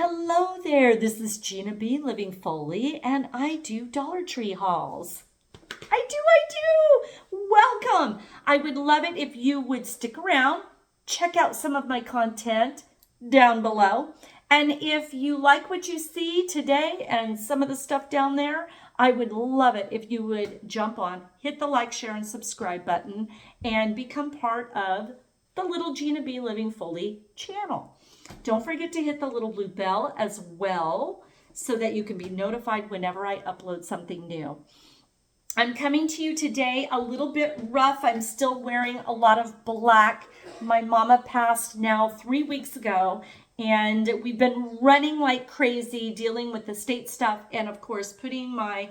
Hello there, this is Gina B. Living Foley, and I do Dollar Tree hauls. I do. Welcome. I would love it if you would stick around, check out some of my content down below. And if you like what you see today and some of the stuff down there, I would love it if you would jump on, hit the like, share, and subscribe button, and become part of the little Gina B. Living Foley channel. Don't forget to hit the little blue bell as well so that you can be notified whenever I upload something new. I'm coming to you today a little bit rough. I'm still wearing a lot of black. My mama passed now 3 weeks ago, and we've been running like crazy dealing with the state stuff and, of course, putting my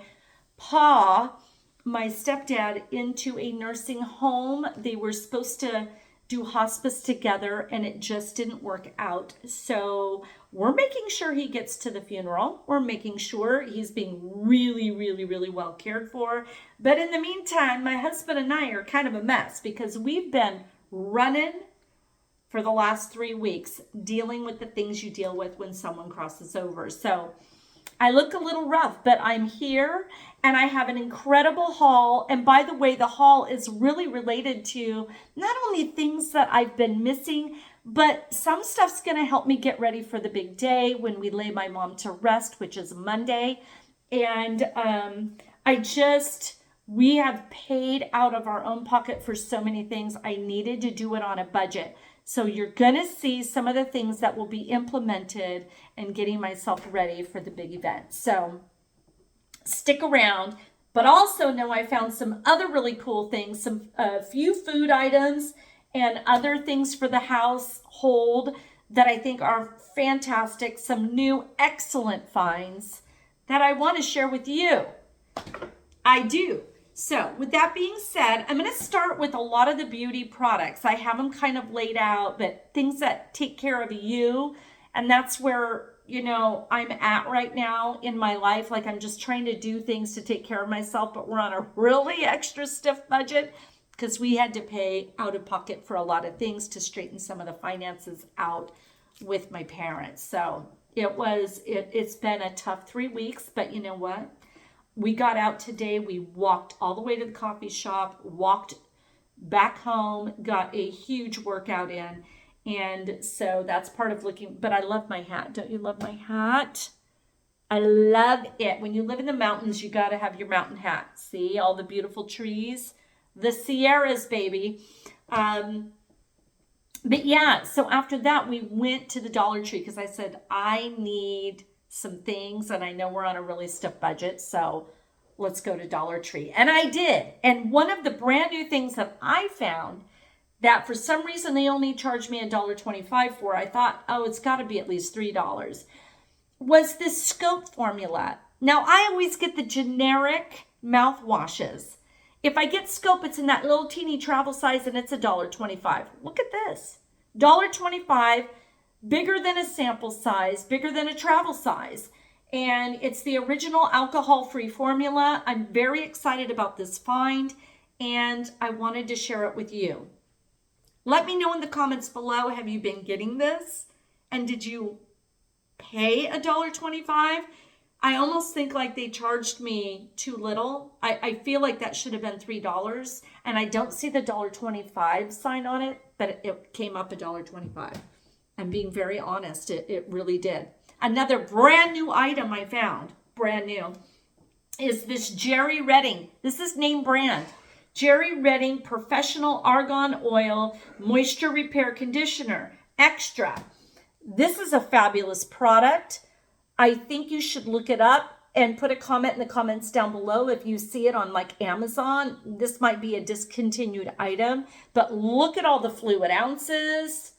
stepdad, into a nursing home. They were supposed to do hospice together and it just didn't work out. So we're making sure he gets to the funeral. We're making sure he's being really well cared for. But in the meantime, my husband and I are kind of a mess because we've been running for the last 3 weeks, dealing with the things you deal with when someone crosses over. So I look a little rough, but I'm here and I have an incredible haul. And by the way, the haul is really related to not only things that I've been missing, but some stuff's going to help me get ready for the big day when we lay my mom to rest, which is Monday. And we have paid out of our own pocket for so many things. I needed to do it on a budget. So you're going to see some of the things that will be implemented and getting myself ready for the big event. So stick around, but also know I found some other really cool things, a few food items and other things for the household that I think are fantastic. Some new excellent finds that I want to share with you. I do. So with that being said, I'm going to start with a lot of the beauty products. I have them kind of laid out, but things that take care of you. And that's where, I'm at right now in my life. Like I'm just trying to do things to take care of myself, but we're on a really extra stiff budget because we had to pay out of pocket for a lot of things to straighten some of the finances out with my parents. So it's been a tough 3 weeks, but you know what? We got out today. We walked all the way to the coffee shop, walked back home, got a huge workout in. And so that's part of looking, but I love my hat. Don't you love my hat? I love it. When you live in the mountains, you got to have your mountain hat. See all the beautiful trees, the Sierras, baby. But yeah, so after that, we went to the Dollar Tree because I said, I need some things and I know we're on a really stiff budget, so let's go to Dollar Tree. And I did. And one of the brand new things that I found that for some reason they only charged me $1.25 for, I thought, oh, it's got to be at least $3, was this scope formula. Now I always get the generic mouthwashes. If I get scope, it's in that little teeny travel size and it's $1.25. Look at this, $1.25. Bigger than a sample size, bigger than a travel size. And it's the original alcohol-free formula. I'm very excited about this find, and I wanted to share it with you. Let me know in the comments below, have you been getting this? And did you pay $1.25? I almost think like they charged me too little. I feel like that should have been $3, and I don't see the $1.25 sign on it, but it came up $1.25. I'm being very honest, it really did. Another brand new item I found, brand new, is this Jerry Redding. This is name brand. Jerry Redding Professional Argan Oil Moisture Repair Conditioner Extra. This is a fabulous product. I think you should look it up and put a comment in the comments down below if you see it on like Amazon. This might be a discontinued item, but look at all the fluid ounces.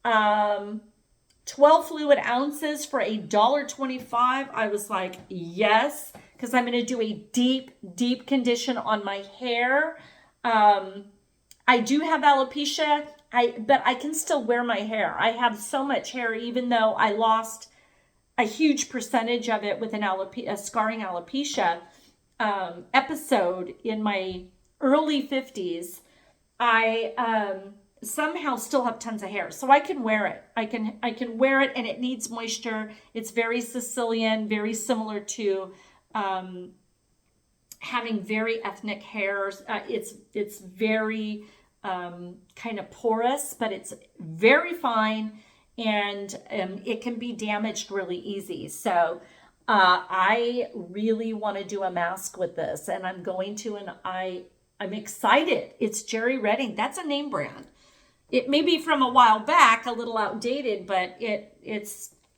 12 fluid ounces for $1.25. I was like, yes, because I'm going to do a deep condition on my hair. I do have alopecia, but I can still wear my hair. I have so much hair, even though I lost a huge percentage of it with a scarring alopecia episode in my early 50s. I somehow still have tons of hair. So I can wear it. I can wear it, and it needs moisture. It's very Sicilian, very similar to having very ethnic hairs. It's very kind of porous, but it's very fine, and it can be damaged really easy. So I really want to do a mask with this, and I'm going to, and I'm excited. It's Jerry Redding. That's a name brand. It may be from a while back, a little outdated, but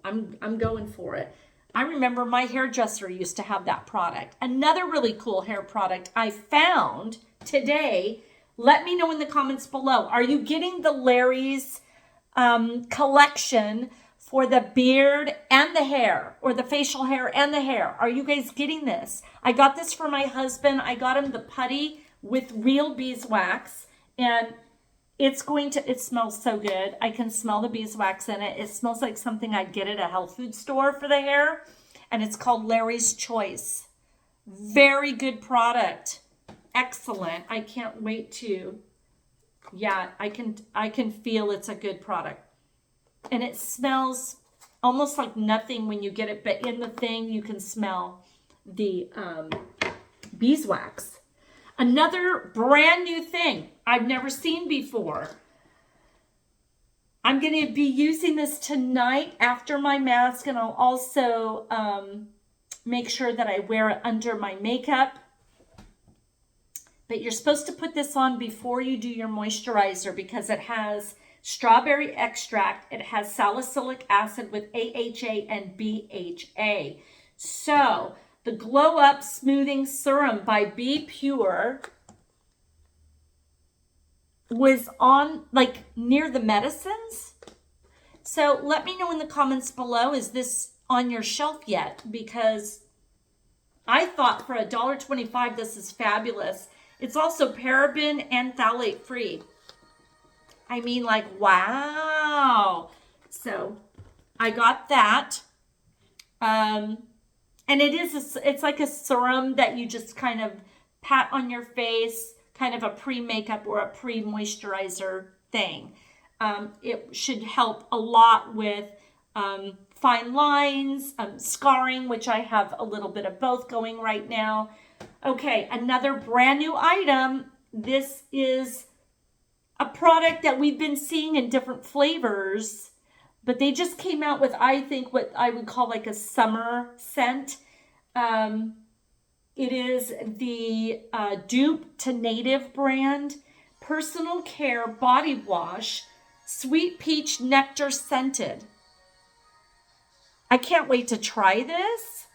I'm going for it. I remember my hairdresser used to have that product. Another really cool hair product I found today. Let me know in the comments below. Are you getting the Larry's collection for the beard and the hair, or the facial hair and the hair? Are you guys getting this? I got this for my husband. I got him the putty with real beeswax, and it smells so good. I can smell the beeswax in it. It smells like something I'd get at a health food store for the hair, and it's called Larry's Choice. Very good product. Excellent. I can't wait to, yeah, I can feel it's a good product. And it smells almost like nothing when you get it, but in the thing you can smell the beeswax. Another brand new thing I've never seen before. I'm going to be using this tonight after my mask, and I'll also make sure that I wear it under my makeup. But you're supposed to put this on before you do your moisturizer, because it has strawberry extract. It has salicylic acid with AHA and BHA. So the Glow Up Smoothing Serum by Be Pure was on, like, near the medicines. So let me know in the comments below, is this on your shelf yet? Because I thought for $1.25 this is fabulous. It's also paraben and phthalate free. I mean, like, wow. So I got that. And it's like a serum that you just kind of pat on your face, kind of a pre-makeup or a pre-moisturizer thing. It should help a lot with fine lines, scarring, which I have a little bit of both going right now. Okay, another brand new item. This is a product that we've been seeing in different flavors, but they just came out with, I think, what I would call like a summer scent. It is the dupe to Native brand Personal Care Body Wash, Sweet Peach Nectar Scented. I can't wait to try this.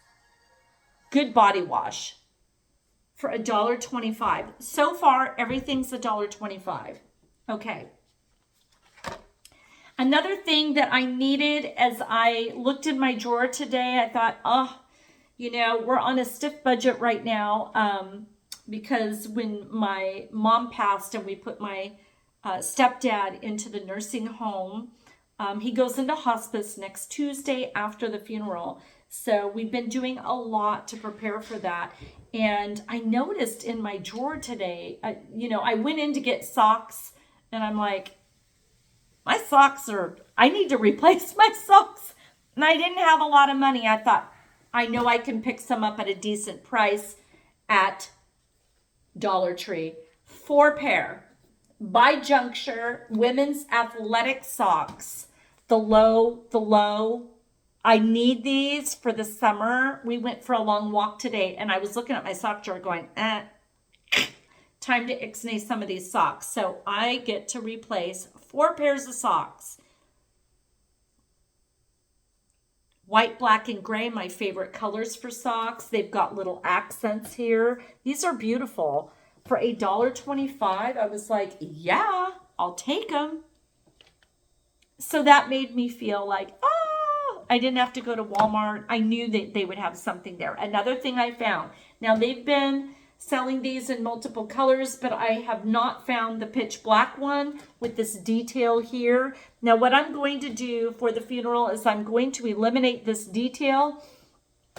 Good body wash for $1.25. So far, everything's $1.25. Okay. Another thing that I needed as I looked in my drawer today, I thought, oh, you know, we're on a stiff budget right now because when my mom passed and we put my stepdad into the nursing home, he goes into hospice next Tuesday after the funeral. So we've been doing a lot to prepare for that. And I noticed in my drawer today, I went in to get socks, and I'm like, my socks I need to replace my socks. And I didn't have a lot of money. I thought, I know I can pick some up at a decent price at Dollar Tree. 4 pair. By Juncture, women's athletic socks. The low. I need these for the summer. We went for a long walk today, and I was looking at my sock drawer going, time to ixnay some of these socks. So I get to replace 4 pairs of socks. White, black, and gray, my favorite colors for socks. They've got little accents here. These are beautiful. For $1.25, I was like, yeah, I'll take them. So that made me feel like, I didn't have to go to Walmart. I knew that they would have something there. Another thing I found. Now, they've been selling these in multiple colors, but I have not found the pitch black one with this detail here. Now, what I'm going to do for the funeral is I'm going to eliminate this detail.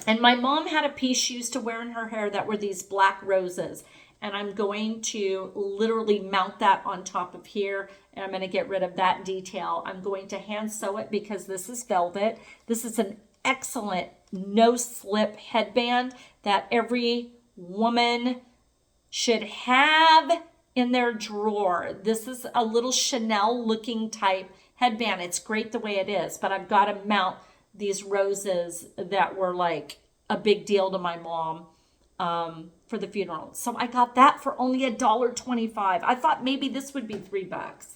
And my mom had a piece she used to wear in her hair that were these black roses. and I'm going to literally mount that on top of here, and I'm going to get rid of that detail. I'm going to hand sew it because this is velvet. This is an excellent no slip headband that every woman should have in their drawer. This is a little Chanel looking type headband. It's great the way it is, but I've got to mount these roses that were like a big deal to my mom for the funeral. So I got that for only $1.25. I thought maybe this would be $3.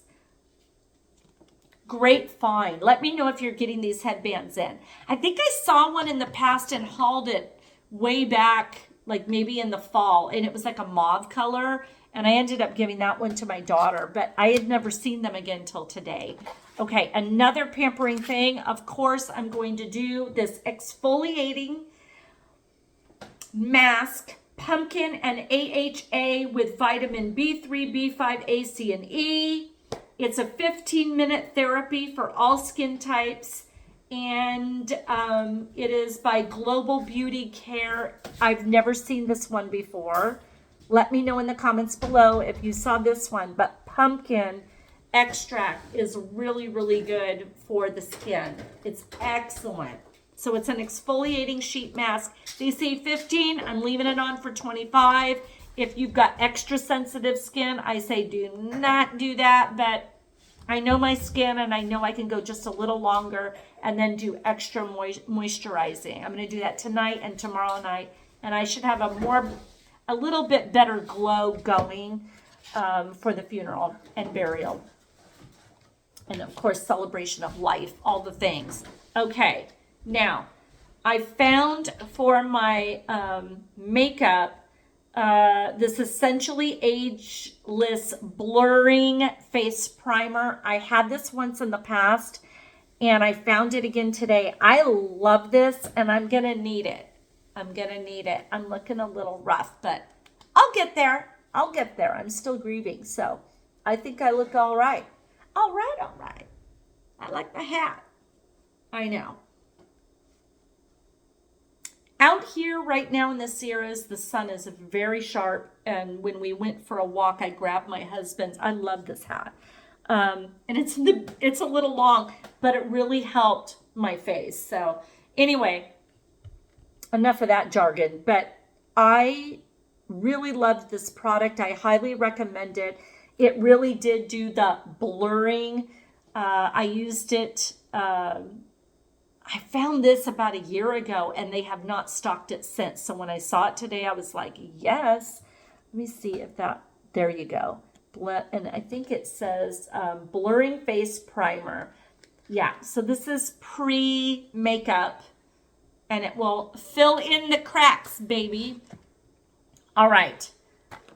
Great find. Let me know if you're getting these headbands in. I think I saw one in the past and hauled it way back, like maybe in the fall, and it was like a mauve color, and I ended up giving that one to my daughter, but I had never seen them again till today. Okay, another pampering thing. Of course, I'm going to do this exfoliating mask, pumpkin and AHA with vitamin B3, B5, A, C, and E. It's a 15-minute therapy for all skin types, and it is by Global Beauty Care. I've never seen this one before. Let me know in the comments below if you saw this one, but pumpkin extract is really, really good for the skin. It's excellent. So it's an exfoliating sheet mask. They say 15. I'm leaving it on for 25. If you've got extra sensitive skin, I say do not do that, but I know my skin and I know I can go just a little longer and then do extra moisturizing. I'm going to do that tonight and tomorrow night, and I should have a little bit better glow going for the funeral and burial. And of course, celebration of life, all the things. Okay, now I found for my makeup this Essentially Ageless Blurring Face Primer. I had this once in the past, and I found it again today. I love this, and I'm going to need it. I'm looking a little rough, but I'll get there. I'm still grieving, so I think I look all right. All right. I like my hat. I know. Out here right now in the Sierras, the sun is very sharp, and when we went for a walk, I grabbed my husband's. I love this hat, and it's a little long, but it really helped my face. So anyway, enough of that jargon, but I really loved this product. I highly recommend it. It really did do the blurring. I used it. I found this about a year ago, and they have not stocked it since. So when I saw it today, I was like, yes. Let me see if there you go. And I think it says Blurring Face Primer. Yeah, so this is pre-makeup, and it will fill in the cracks, baby. All right.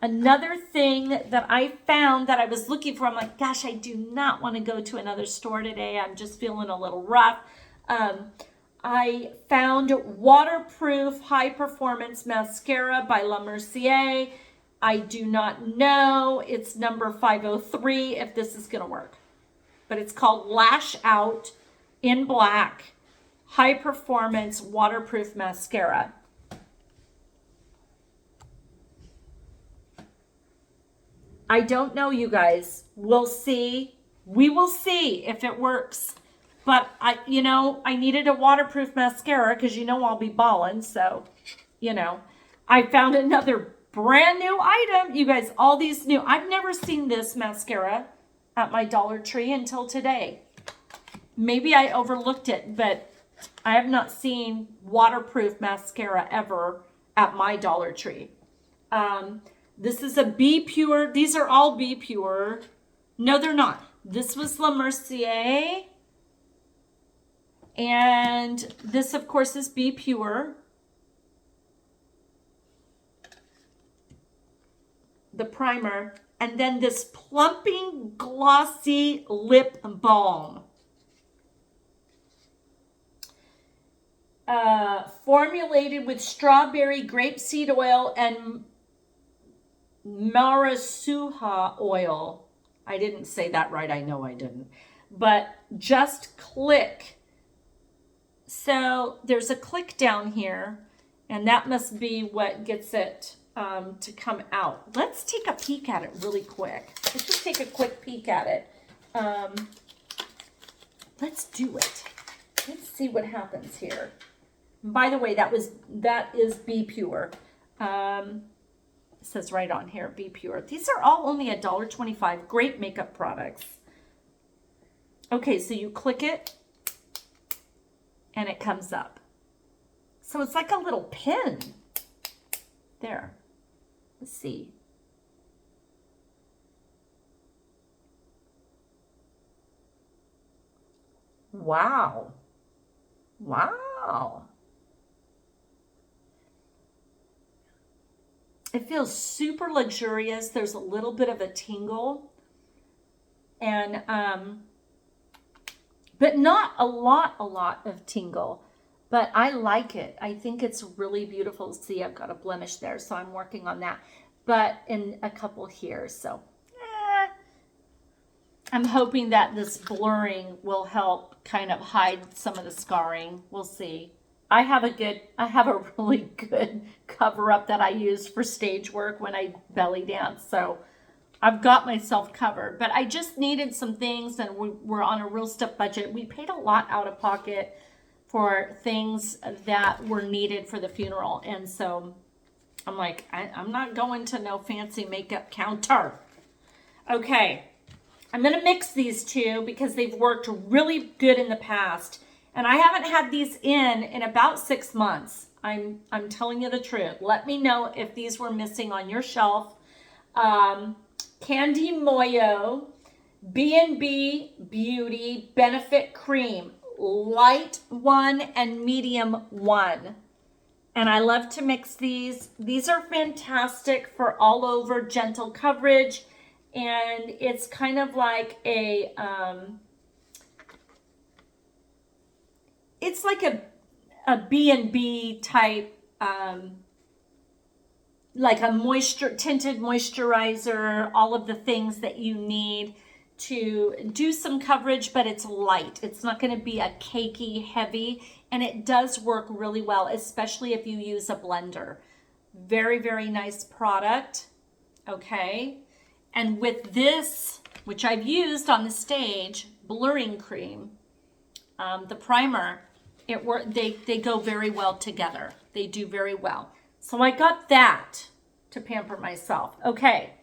Another thing that I found that I was looking for, I'm like, gosh, I do not want to go to another store today. I'm just feeling a little rough. I found Waterproof High Performance Mascara by La Mercier. I do not know. It's number 503 if this is going to work. But it's called Lash Out in Black High Performance Waterproof Mascara. I don't know, you guys. We'll see. We will see if it works. But I needed a waterproof mascara because I'll be balling. So, I found another brand new item. You guys, all these new. I've never seen this mascara at my Dollar Tree until today. Maybe I overlooked it, but I have not seen waterproof mascara ever at my Dollar Tree. This is a Be Pure. These are all Be Pure. No, they're not. This was La Mercier. And this, of course, is Be Pure. The primer. And then this Plumping Glossy Lip Balm. Formulated with strawberry grapeseed oil and Marasuha oil. I didn't say that right. I know I didn't. But just click. So there's a click down here, and that must be what gets it to come out. Let's take a peek at it really quick. Let's just take a quick peek at it. Let's do it. Let's see what happens here. By the way, that is Be Pure. It says right on here, Be Pure. These are all only $1.25. Great makeup products. Okay, so you click it and it comes up. So it's like a little pin. There. Let's see. Wow. Wow. It feels super luxurious. There's a little bit of a tingle. And, but not a lot of tingle. But I like it. I think it's really beautiful. See, I've got a blemish there, so I'm working on that. But in a couple here, so I'm hoping that this blurring will help kind of hide some of the scarring. We'll see. I have a really good cover up that I use for stage work when I belly dance. So I've got myself covered, but I just needed some things, and we're on a real stiff budget. We paid a lot out of pocket for things that were needed for the funeral. And so I'm like, I'm not going to no fancy makeup counter. Okay. I'm going to mix these two because they've worked really good in the past. And I haven't had these in about 6 months. I'm telling you the truth. Let me know if these were missing on your shelf. Candy Moyo B&B Beauty Benefit Cream. Light one and medium one. And I love to mix these. These are fantastic for all over gentle coverage. And it's kind of like a, it's like a B&B type, like a tinted moisturizer, all of the things that you need to do some coverage, but it's light. It's not going to be a cakey heavy, and it does work really well, especially if you use a blender. Very, very nice product. Okay. And with this, which I've used on the stage, blurring cream, the primer, they go very well together. They do very well. So I got that to pamper myself. Okay.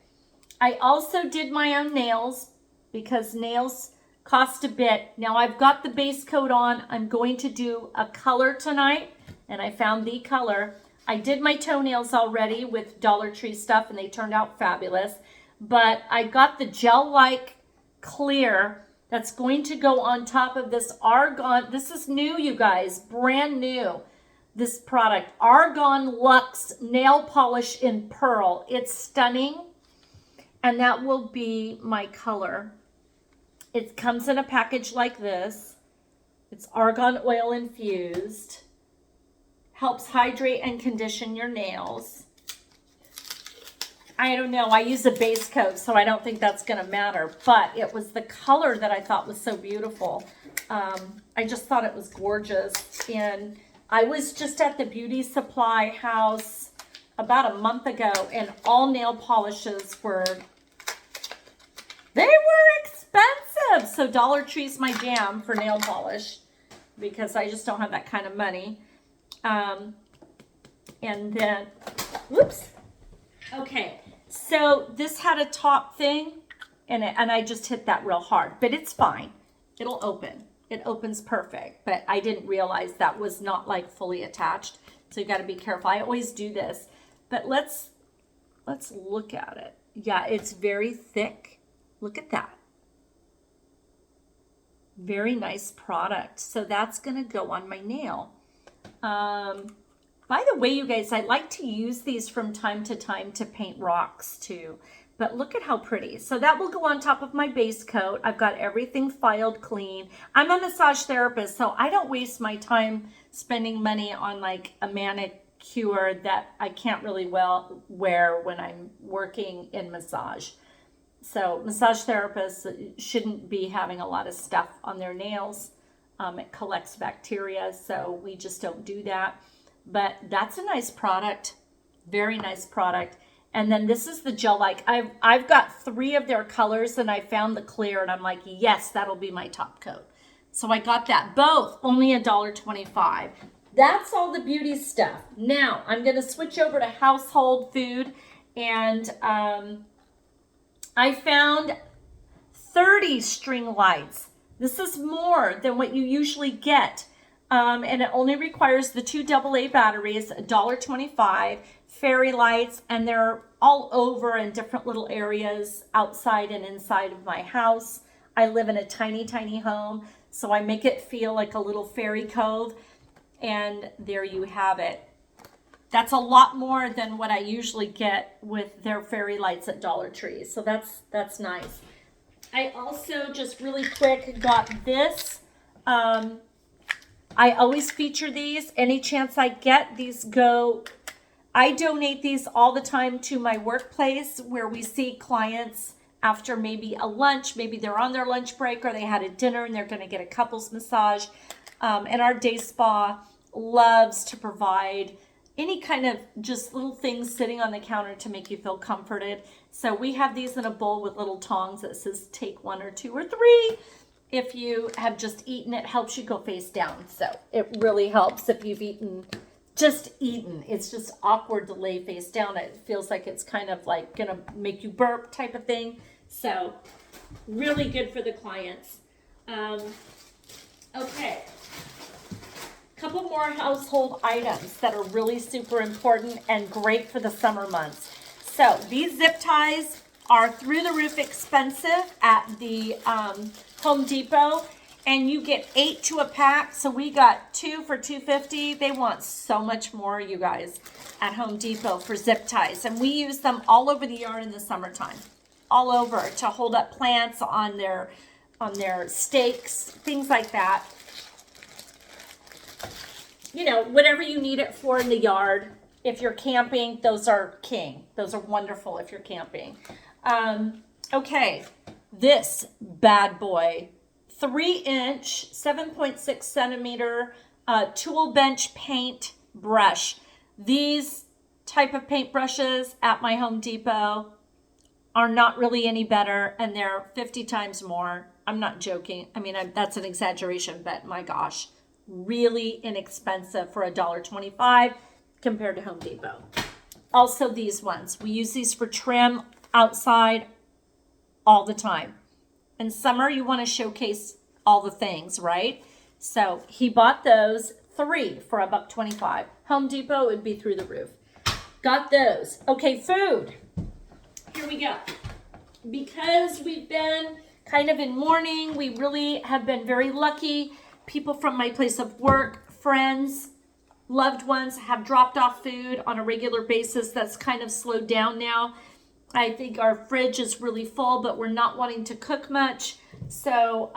I also did my own nails because nails cost a bit. Now I've got the base coat on. I'm going to do a color tonight, and I found the color. I did my toenails already with Dollar Tree stuff, and they turned out fabulous. But I got the gel-like clear that's going to go on top of this Argan. This is new, you guys, brand new. This product, Argan Luxe Nail Polish in Pearl. It's stunning, and that will be my color. It comes in a package like this. It's argan oil infused. Helps hydrate and condition your nails. I don't know. I use a base coat, so I don't think that's going to matter. But it was the color that I thought was so beautiful. I just thought it was gorgeous. And I was just at the beauty supply house about a month ago, and all nail polishes they were expensive. So Dollar Tree's my jam for nail polish because I just don't have that kind of money. And then, whoops. Okay, so this had a top thing in it, and I just hit that real hard, but it's fine. It'll open. It opens perfect, but I didn't realize that was not like fully attached. So you got to be careful. I always do this, but let's look at it. Yeah, it's very thick. Look at that. Very nice product. So that's going to go on my nail. By the way, you guys, I like to use these from time to time to paint rocks too. But look at how pretty. So that will go on top of my base coat. I've got everything filed clean. I'm a massage therapist, so I don't waste my time spending money on like a manicure that I can't really well wear when I'm working in massage. So massage therapists shouldn't be having a lot of stuff on their nails. It collects bacteria, so we just don't do that. But that's a nice product. Very nice product. And then this is the gel like. I've got 3 of their colors, and I found the clear, and I'm like, yes, that'll be my top coat. So I got that. Both only $1.25. That's all the beauty stuff. Now I'm going to switch over to household food, and I found 30 string lights. This is more than what you usually get. And it only requires the 2 AA batteries, $1.25, fairy lights, and they're all over in different little areas outside and inside of my house. I live in a tiny, tiny home, so I make it feel like a little fairy cove, and there you have it. That's a lot more than what I usually get with their fairy lights at Dollar Tree, so that's nice. I also, just really quick, got this. I always feature these. Any chance I get, these go. I donate these all the time to my workplace where we see clients after maybe a lunch. Maybe they're on their lunch break or they had a dinner and they're going to get a couples massage. And our day spa loves to provide any kind of just little things sitting on the counter to make you feel comforted. So we have these in a bowl with little tongs that says take 1 or 2 or 3. If you have just eaten, it helps you go face down. So it really helps if you've just eaten. It's just awkward to lay face down. It feels like it's kind of like going to make you burp type of thing. So really good for the clients. Okay. Couple more household items that are really super important and great for the summer months. So these zip ties are through the roof expensive at the Home Depot, and you get 8 to a pack. So we got 2 for $2.50. They want so much more, you guys, at Home Depot for zip ties, and we use them all over the yard in the summertime, all over to hold up plants on their stakes, things like that. You know, whatever you need it for in the yard. If you're camping, those are king. Those are wonderful if you're camping. Okay, this bad boy, 3-inch, 7.6 centimeter tool bench paint brush. These type of paint brushes at my Home Depot are not really any better, and they're 50 times more. I'm not joking. I mean, that's an exaggeration, but my gosh, really inexpensive for $1.25 compared to Home Depot. Also these ones, we use these for trim outside all the time. In summer, you want to showcase all the things, right? So he bought those 3 for $1.25. Home Depot would be through the roof. Got those. Okay, food. Here we go. Because we've been kind of in mourning, we really have been very lucky. People from my place of work, friends, loved ones have dropped off food on a regular basis. That's kind of slowed down now. I think our fridge is really full, but we're not wanting to cook much. So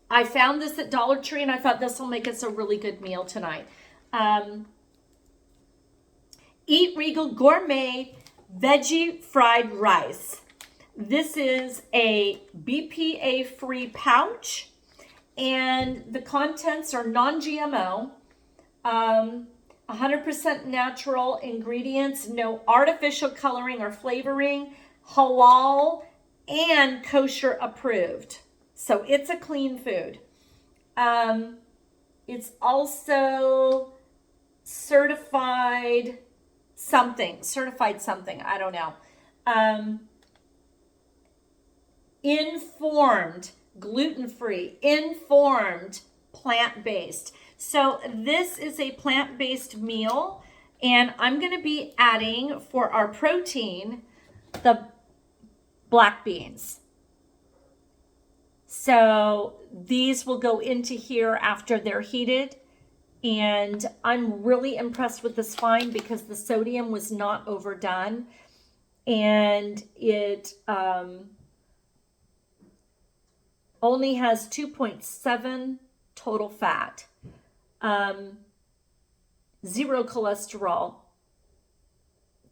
I found this at Dollar Tree, and I thought this will make us a really good meal tonight. Eat Regal Gourmet Veggie Fried Rice. This is a BPA-free pouch, and the contents are non-GMO. 100% natural ingredients, no artificial coloring or flavoring, halal and kosher approved. So it's a clean food. It's also certified something, I don't know. Informed, gluten-free, informed, plant-based. So this is a plant-based meal, and I'm going to be adding for our protein the black beans. So these will go into here after they're heated, and I'm really impressed with this find because the sodium was not overdone, and it only has 2.7 total fat. 0 cholesterol,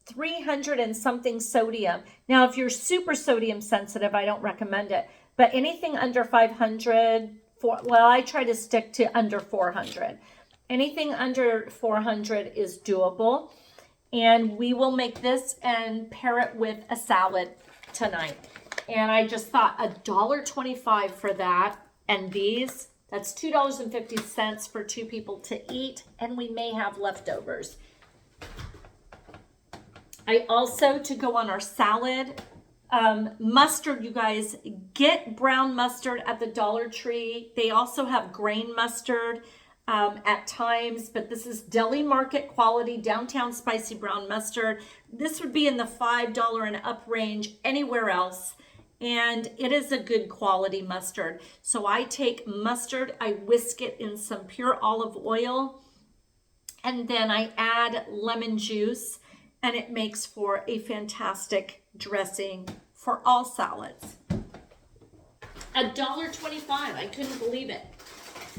300 and something sodium. Now, if you're super sodium sensitive, I don't recommend it, but anything under 500, I try to stick to under 400. Anything under 400 is doable. And we will make this and pair it with a salad tonight. And I just thought $1.25 for that. And these, that's $2.50 for 2 people to eat. And we may have leftovers. I also, to go on our salad, mustard, you guys, get brown mustard at the Dollar Tree. They also have grain mustard at times, but this is deli market quality downtown spicy brown mustard. This would be in the $5 and up range anywhere else, and it is a good quality mustard. So I take mustard, I whisk it in some pure olive oil, and then I add lemon juice, and it makes for a fantastic dressing for all salads. $1.25, I couldn't believe it.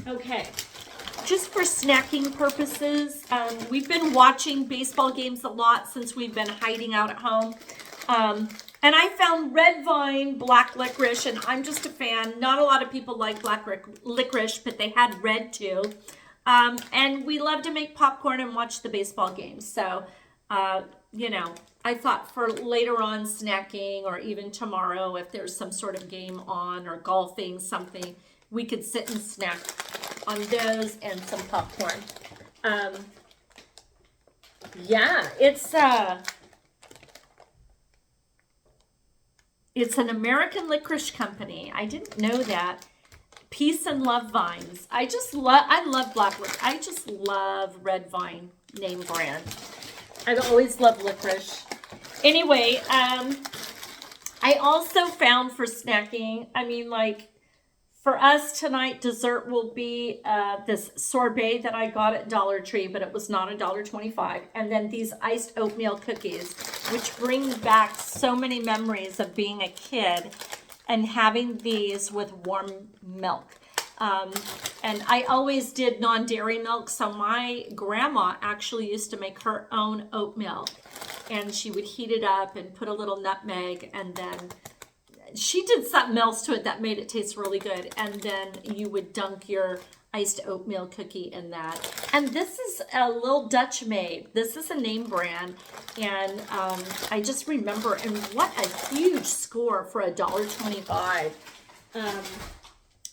Okay. Just for snacking purposes, we've been watching baseball games a lot since we've been hiding out at home. And I found red vine black licorice, and I'm just a fan. Not a lot of people like black licorice, but they had red too. And we love to make popcorn and watch the baseball games. So, you know, I thought for later on snacking, or even tomorrow if there's some sort of game on or golfing, something, we could sit and snack on those and some popcorn. Yeah, it's an American licorice company. I didn't know that. Peace and Love Vines. I love black licorice. I just love red vine name brand. I've always loved licorice. Anyway, I also found for snacking, I mean, like, for us tonight, dessert will be this sorbet that I got at Dollar Tree, but it was not $1.25. And then these iced oatmeal cookies, which bring back so many memories of being a kid and having these with warm milk. And I always did non-dairy milk, so my grandma actually used to make her own oatmeal. And she would heat it up and put a little nutmeg, and then she did something else to it that made it taste really good. And then you would dunk your iced oatmeal cookie in that. And this is a little Dutch made. This is a name brand. And I just remember, and what a huge score for $1.25.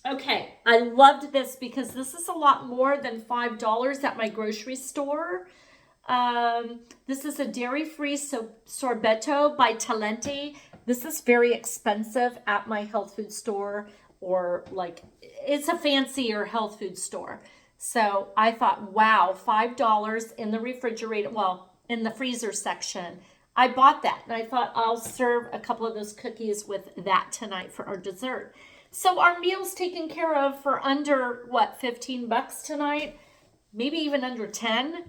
Okay, I loved this because this is a lot more than $5 at my grocery store. This is a dairy-free sorbetto by Talenti. This is very expensive at my health food store, or like, it's a fancier health food store. So I thought, wow, $5 in the refrigerator, well, in the freezer section. I bought that, and I thought I'll serve a couple of those cookies with that tonight for our dessert. So our meal's taken care of for under, what, 15 bucks tonight? Maybe even under 10?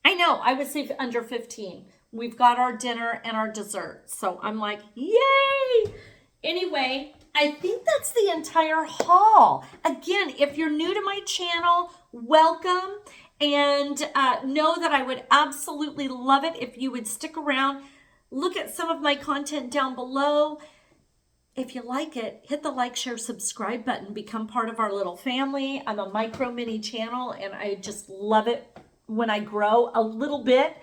I know, I would say under 15. We've got our dinner and our dessert. So I'm like, yay! Anyway, I think that's the entire haul. Again, if you're new to my channel, welcome. And know that I would absolutely love it if you would stick around. Look at some of my content down below. If you like it, hit the like, share, subscribe button. Become part of our little family. I'm a micro mini channel, and I just love it when I grow a little bit.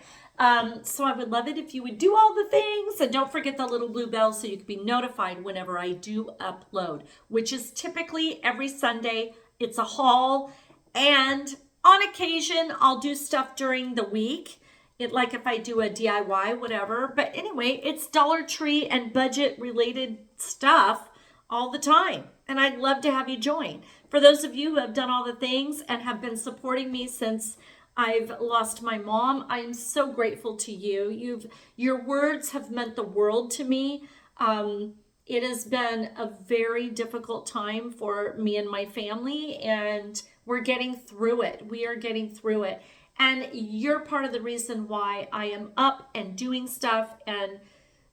So I would love it if you would do all the things, and don't forget the little blue bell so you can be notified whenever I do upload, which is typically every Sunday. It's a haul, and on occasion I'll do stuff during the week. Like if I do a DIY, whatever. But anyway, it's Dollar Tree and budget related stuff all the time. And I'd love to have you join. For those of you who have done all the things and have been supporting me since I've lost my mom, I am so grateful to you. Your words have meant the world to me. It has been a very difficult time for me and my family, and we're getting through it. We are getting through it. And you're part of the reason why I am up and doing stuff and,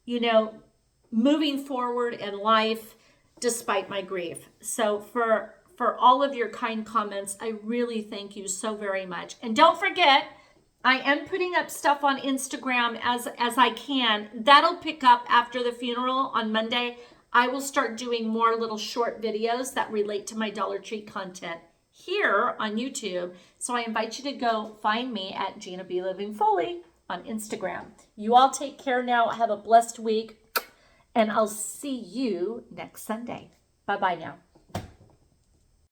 you know, moving forward in life despite my grief. So for all of your kind comments, I really thank you so very much. And don't forget, I am putting up stuff on Instagram as I can. That'll pick up after the funeral on Monday. I will start doing more little short videos that relate to my Dollar Tree content here on YouTube. So I invite you to go find me at Gina B. Living Fully. on Instagram. You all take care now. Have a blessed week, and I'll see you next Sunday. Bye-bye now.